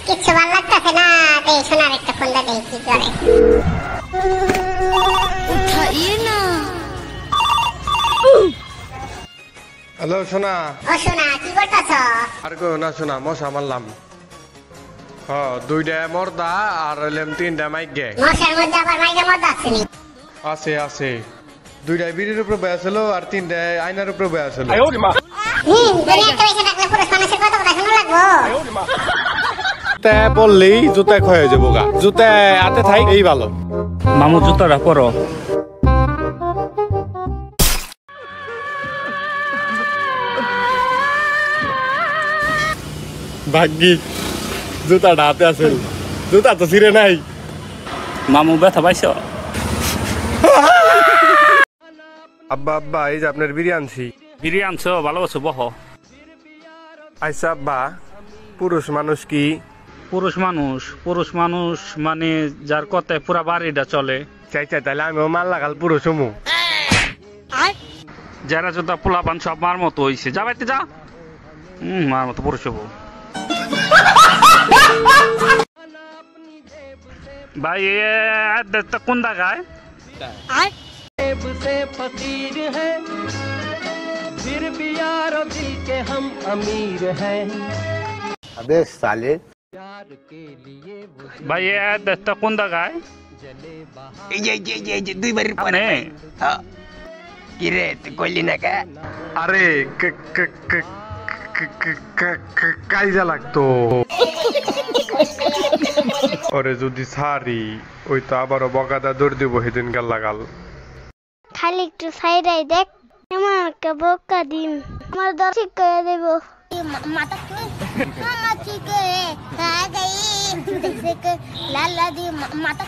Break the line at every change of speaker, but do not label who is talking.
কিচ্ছু ভালো লাগতেছে না, এই শোনার একটা ফোন দে কি করে।
উঠাইয়ে না।
হ্যালো সোনা।
ও শোনা কি করতেছ?
আর কো না সোনা, মশা মারলাম। দুইটা মর্দা আর হইলাম তিনটা মাইকে।
মশার মধ্যে আবার মাইকে মধ্যে আসেনি?
আছে আছে, দুইটা বিড়ির উপরে বয়ে আসলো আর তিনটা আয়নার উপরে বয়ে আসলো।
দুনিয়া একটা বেশি থাকলে পুরুষ মানুষের কথা কথা শোনা লাগবো।
জুতা পরলেই জুতা ক্ষয়ে যাবো গা, জুতা হাতে থাই এই ভালো।
মামু জুতাটা পরো।
ভাগ্যিস জুতাটা হাতে আছে, জুতা তো ছিঁড়ে নাই।
মামু ব্যথা পাইছ?
আব্বা আব্বা, এই যে আপনার বিড়ি আনছি।
বিড়ি আনছো, ভালো আছো, বহ।
আচ্ছা আব্বা, পুরুষ মানুষ কি?
পুরুষ মানুষ মানে যার কথায় পুরা বাড়িটা চলে।
চাই চাই, তাহলে আমিও মাল লাগাল পুরুষ হমু।
যারা জুতা পোলা পান সব মার মতো হইছে, যা বাইতে যা। মার মতো পুরুষ হবো। ভাই কোন জায়গায়?
से फकीर है फिर भी यारो दिल के हम अमीर हैं।
अबे साले,
प्यार के लिए वो
ভাই কোন জায়গায়?
এই যে দুইবারের পরে কি রে, তুই কইলি না কে?
আরে কাইজা লাগতো। ওরে যদি সারি ওই তো আবারও বকাদা দৌড় দিব সেদিন গাল লাগাল।
খালি একটু সাইডাই দেখ, এমন একটা বোকা দিন আমার দর ঠিক করে দেব। মাথা ঠিক করে লালা দি মাথা